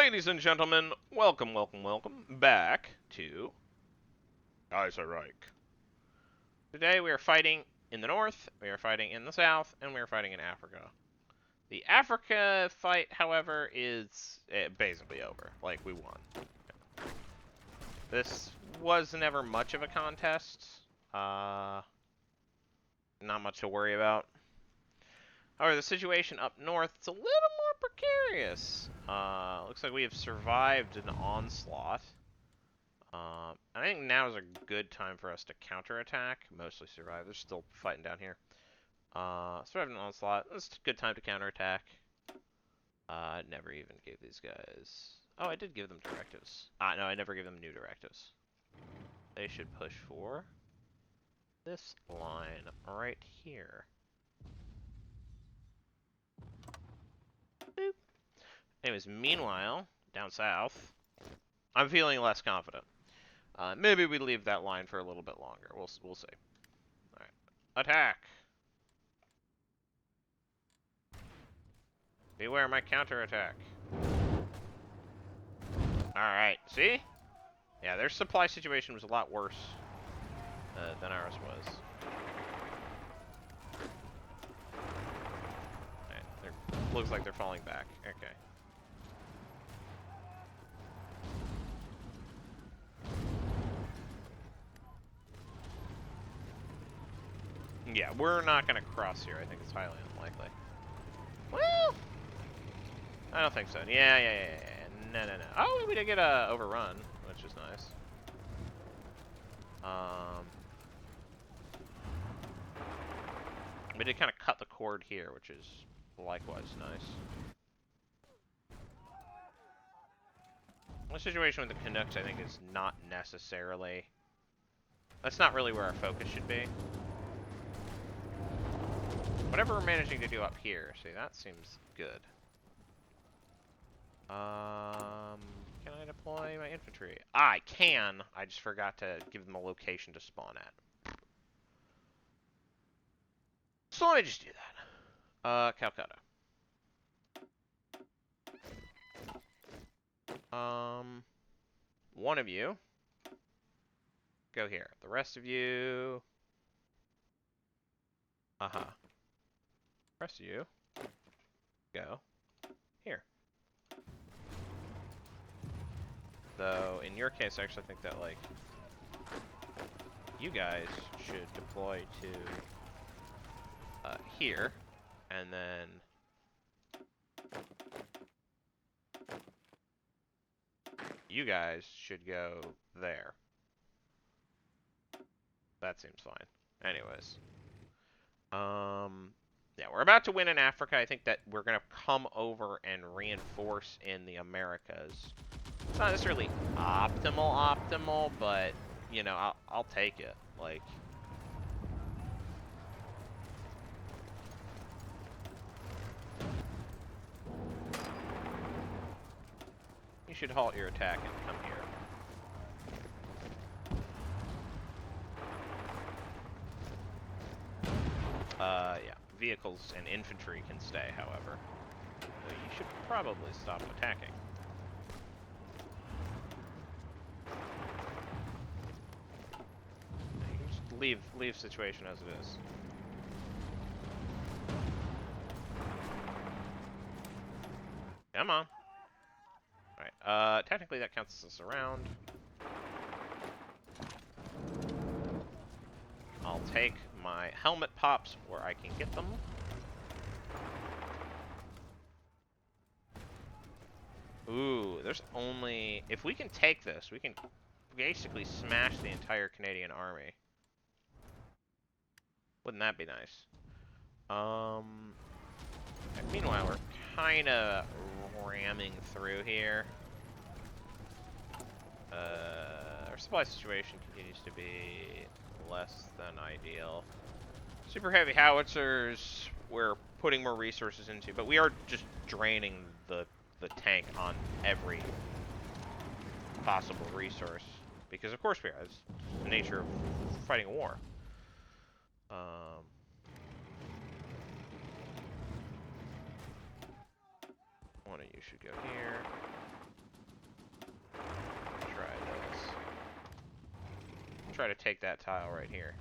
Ladies and gentlemen, welcome back to Kaiserreich. Today we are fighting in the north, we are fighting in the south, and we are fighting in Africa. The Africa fight, however, is basically over. Like, we won. This was never much of a contest. Not much to worry about. However, the situation up north is a little more precarious. Looks like we have survived an onslaught. I think now is a good time for us to counterattack. Mostly survive. They're still fighting down here. Survived an onslaught. It's a good time to counterattack. I never even gave these guys... Oh, I did give them directives. No, I never gave them new directives. They should push for this line right here. Boop. Anyways, meanwhile, down south, I'm feeling less confident. Maybe we leave that line for a little bit longer. We'll see. All right, attack. Beware my counterattack. All right, see? Yeah, their supply situation was a lot worse than ours was. All right, looks like they're falling back. Okay. Yeah, we're not going to cross here. I think it's highly unlikely. Well, I don't think so. Yeah. No. Oh, we did get overrun, which is nice. We did kind of cut the cord here, which is likewise nice. The situation with the Canucks, I think, is not necessarily... That's not really where our focus should be. Whatever we're managing to do up here, see, that seems good. Can I deploy my infantry? I can. I just forgot to give them a location to spawn at. So let me just do that. Calcutta. One of you go here. The rest of you... Rest of you go here. Though, in your case, I actually think that, like, you guys should deploy to here, and then you guys should go there. That seems fine. Anyways. Yeah, we're about to win in Africa. I think that we're going to come over and reinforce in the Americas. It's not necessarily optimal, but, you know, I'll take it. Like... You should halt your attack and come here. Yeah. Vehicles and infantry can stay, however. So you should probably stop attacking. You can just leave situation as it is. Come on. Alright, technically that counts as a surround. I'll take my helmet pops where I can get them. Ooh, there's only... If we can take this, we can basically smash the entire Canadian army. Wouldn't that be nice? Meanwhile, we're kind of ramming through here. Our supply situation continues to be less than ideal. Super heavy howitzers, we're putting more resources into, but we are just draining the tank on every possible resource. Because of course we are. It's the nature of fighting a war. One of you should go here. try to take that tile right here.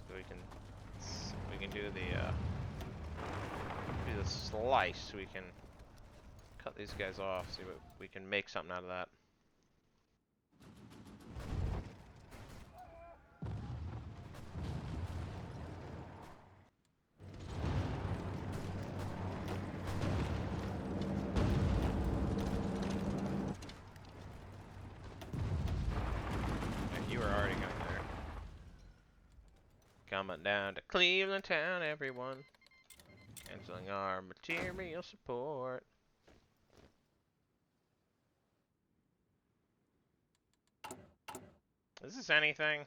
So we can do the slice. So we can cut these guys off. See what we can make something out of that. You were already going there. Coming down to Cleveland town, everyone. Canceling our material support. Is this anything?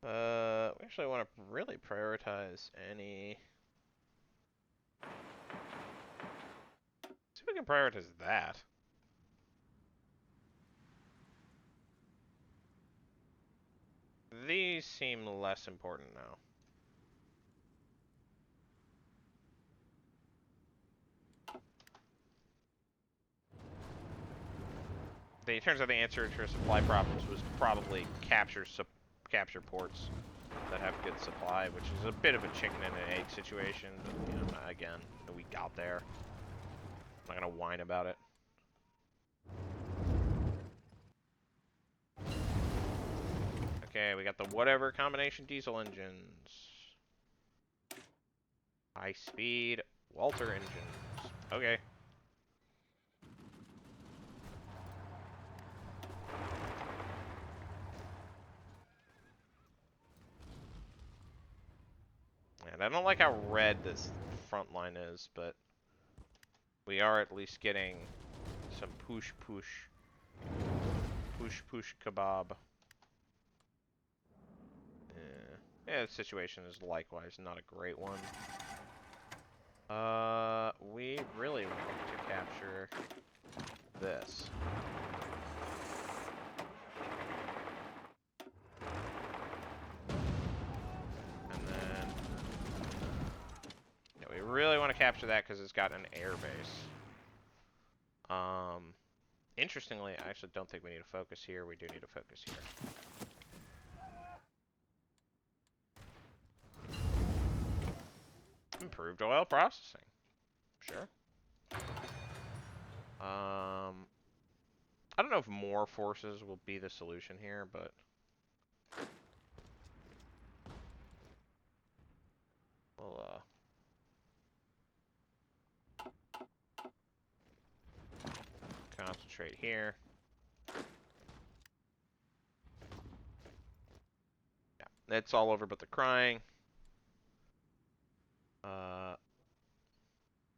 We actually want to really prioritize any. See if we can prioritize that. These seem less important now. It turns out the answer to supply problems was probably capture ports that have good supply, which is a bit of a chicken and an egg situation. But, you know, again, we got there. I'm not gonna whine about it. Okay, we got the whatever combination diesel engines. High speed Walter engines. Okay. And I don't like how red this front line is, but we are at least getting some push kebab. Yeah, the situation is likewise not a great one. We really want to capture this. And then, yeah, we really want to capture that because it's got an air base. Interestingly, I actually don't think we need to focus here. We do need to focus here. Improved oil processing. Sure. I don't know if more forces will be the solution here, but we'll concentrate here. Yeah, it's all over but the crying.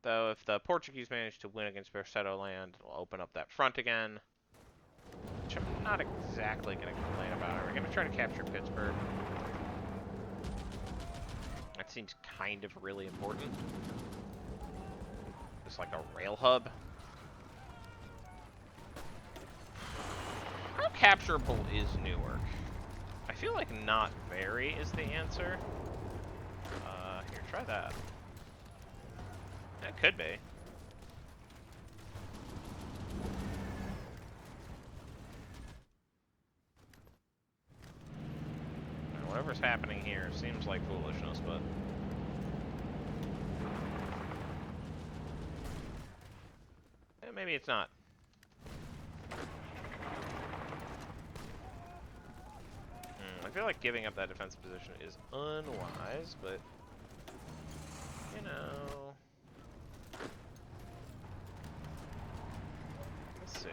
Though if the Portuguese manage to win against Berceto land, it'll open up that front again. Which I'm not exactly going to complain about. We're going to try to capture Pittsburgh. That seems kind of really important. It's like a rail hub. How capturable is Newark? I feel like not very is the answer. Here, try that. It could be. Now, whatever's happening here seems like foolishness, but... maybe it's not. I feel like giving up that defensive position is unwise, but... you know... let's see.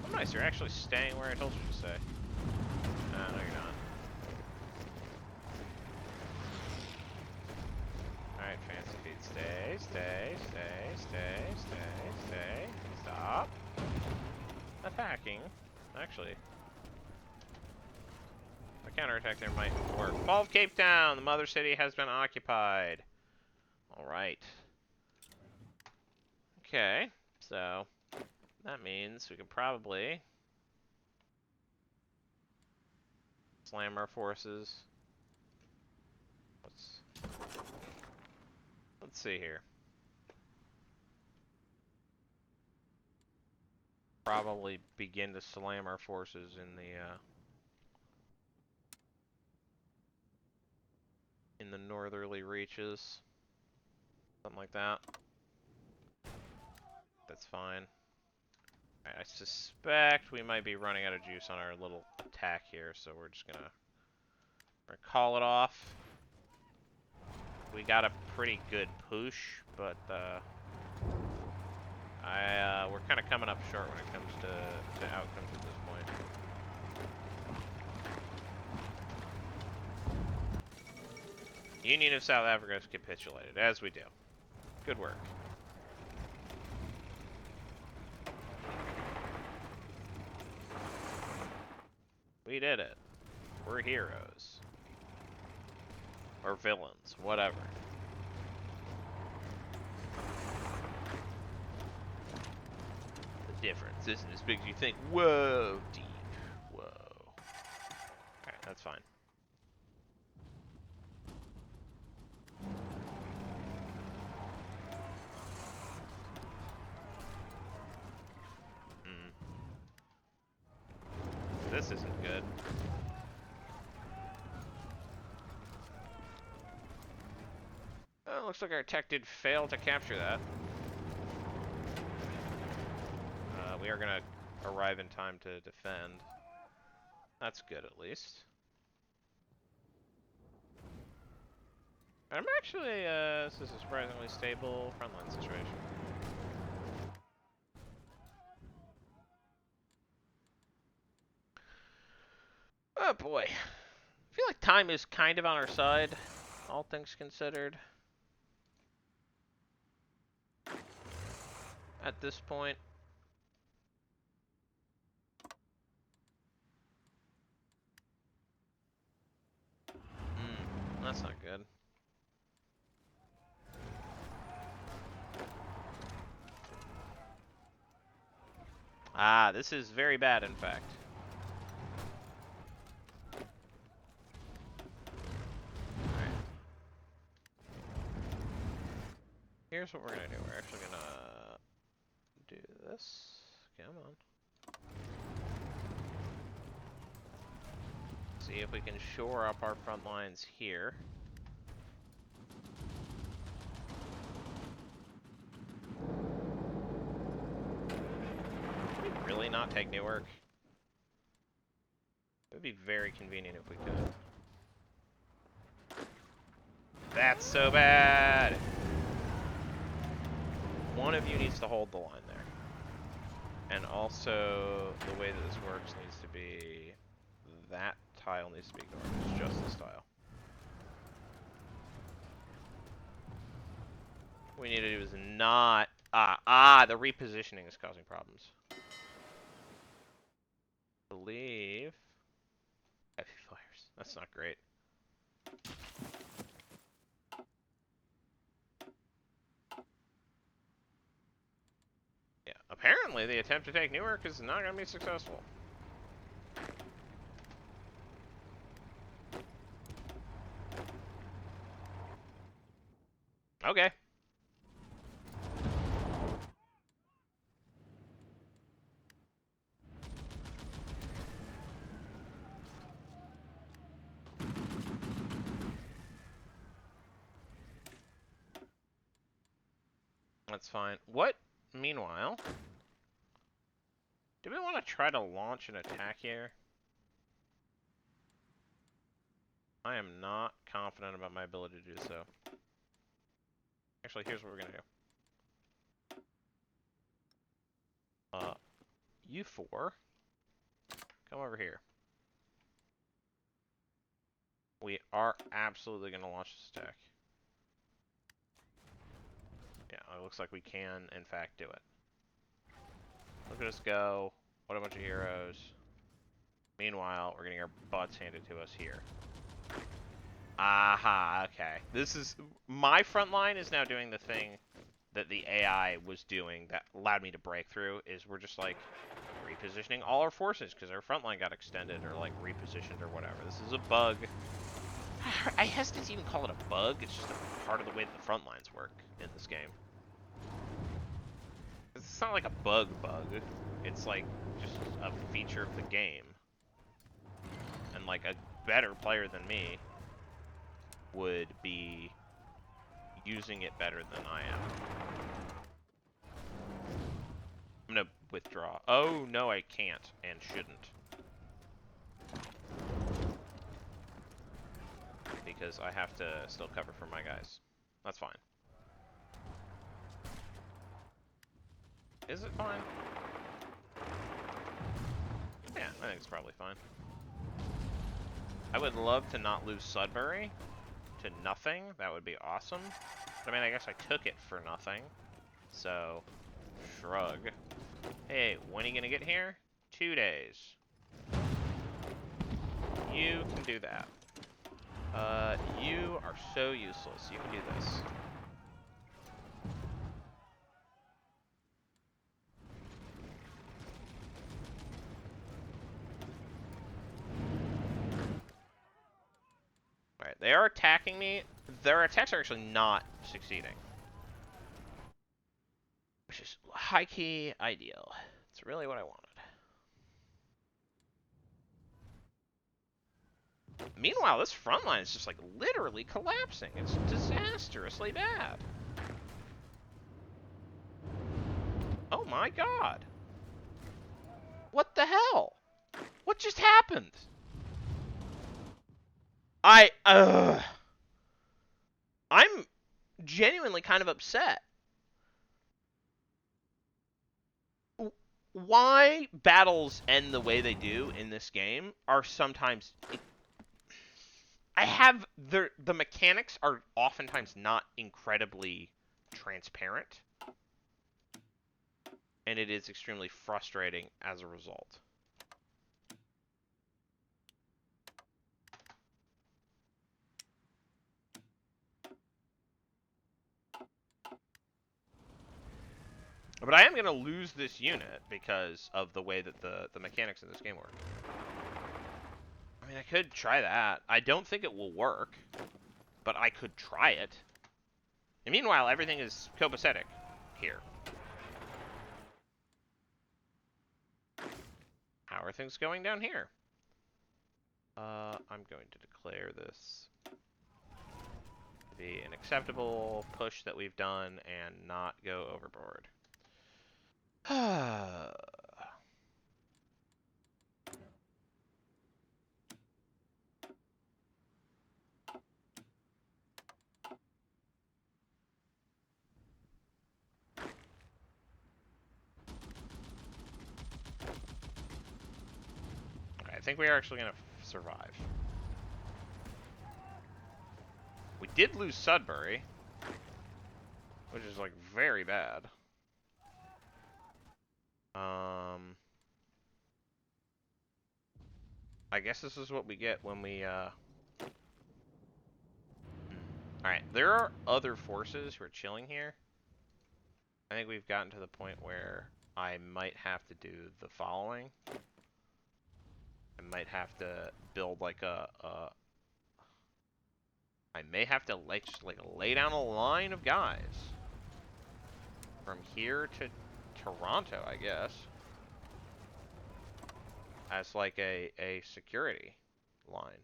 Oh, nice, you're actually staying where I told you to stay. No, you're not. Alright, fancy feet. Stay. Stop. Attacking. Actually. A counterattack there might work. Fall of Cape Town! The mother city has been occupied. Alright. Okay, so that means we can probably slam our forces. Let's see here. probably begin to slam our forces in the northerly reaches. Something like that. That's fine. Right, I suspect we might be running out of juice on our little attack here, so we're just gonna call it off. We got a pretty good push, but we're kind of coming up short when it comes to outcomes at this point. Union of South Africa has capitulated, as we do. Good work. We did it. We're heroes. Or villains, whatever. The difference isn't as big as you think. Whoa, deep. Whoa. Alright, that's fine. This isn't good. Oh, looks like our tech did fail to capture that. We are gonna arrive in time to defend. That's good, at least. I'm actually, this is a surprisingly stable frontline situation. Oh boy. I feel like time is kind of on our side, all things considered. At this point. That's not good. Ah, this is very bad, in fact. Alright. Here's what we're gonna do. We're actually gonna do this. Come on. See if we can shore up our front lines here. Can we really not take Newark? It would be very convenient if we could. That's so bad! One of you needs to hold the line there. And also, the way that this works needs to be... that tile needs to be ignored. It's just this tile. What we need to do is not... the repositioning is causing problems. I believe... heavy fires. That's not great. Yeah, apparently the attempt to take Newark is not going to be successful. Okay. That's fine. What? Meanwhile, do we want to try to launch an attack here? I am not confident about my ability to do so. Actually, here's what we're going to do. You four, come over here. We are absolutely going to launch this attack. Yeah, it looks like we can, in fact, do it. Look at us go. What a bunch of heroes. Meanwhile, we're getting our butts handed to us here. Aha, okay. This is... my front line is now doing the thing that the AI was doing that allowed me to break through, is we're just, like, repositioning all our forces because our front line got extended or, like, repositioned or whatever. This is a bug. I hesitate to even call it a bug. It's just a part of the way that the front lines work in this game. It's not like a bug. It's like just a feature of the game. And like a better player than me would be using it better than I am. I'm gonna withdraw. Oh, no, I can't and shouldn't. Because I have to still cover for my guys. That's fine. Is it fine? Yeah, I think it's probably fine. I would love to not lose Sudbury to nothing. That would be awesome. But I mean, I guess I took it for nothing. So, shrug. Hey, when are you gonna get here? 2 days. You can do that. You are so useless. You can do this. Alright, they are attacking me. Their attacks are actually not succeeding. Which is high-key ideal. It's really what I wanted. Meanwhile, this front line is just like literally collapsing. It's disastrously bad. Oh my god. What the hell? What just happened? I'm genuinely kind of upset. Why battles end the way they do in this game are sometimes... the mechanics are oftentimes not incredibly transparent. And it is extremely frustrating as a result. But I am going to lose this unit because of the way that the mechanics in this game work. I mean, I could try that. I don't think it will work, but I could try it. And meanwhile, everything is copacetic here. How are things going down here? I'm going to declare this to be an acceptable push that we've done and not go overboard. I think we are actually going to survive. We did lose Sudbury, which is like very bad. I guess this is what we get when we Alright, there are other forces who are chilling here. I think we've gotten to the point where I might have to do the following. I might have to build like I may have to like just like lay down a line of guys from here to Toronto, I guess, as like a security line.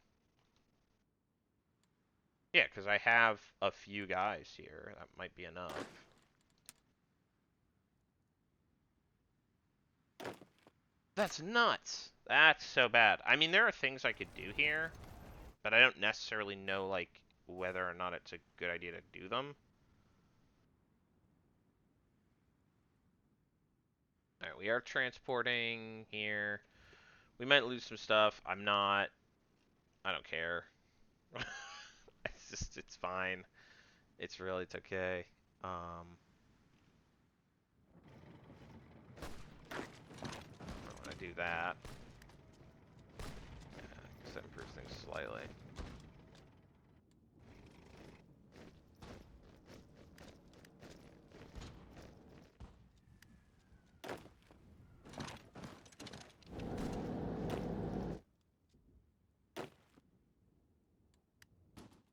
Yeah, because I have a few guys here. That might be enough. That's nuts. That's so bad. I mean, there are things I could do here, but I don't necessarily know, like, whether or not it's a good idea to do them. Alright, we are transporting here. We might lose some stuff. I don't care. It's fine. It's okay. I'm gonna do that. Yeah, I guess that improves things slightly.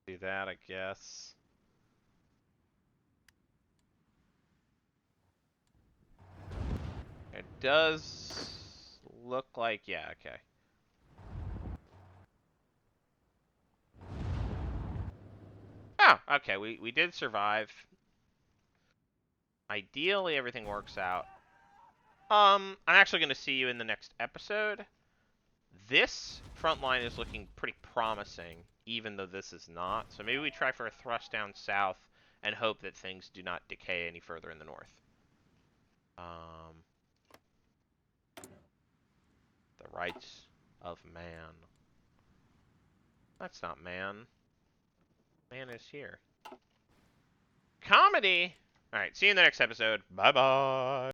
Do that, I guess. It does look like, yeah, okay. Oh, okay, we did survive. Ideally, everything works out. I'm actually going to see you in the next episode. This front line is looking pretty promising, even though this is not. So maybe we try for a thrust down south and hope that things do not decay any further in the north. The rights of man. That's not man. Man is here. Comedy! Alright, see you in the next episode. Bye-bye.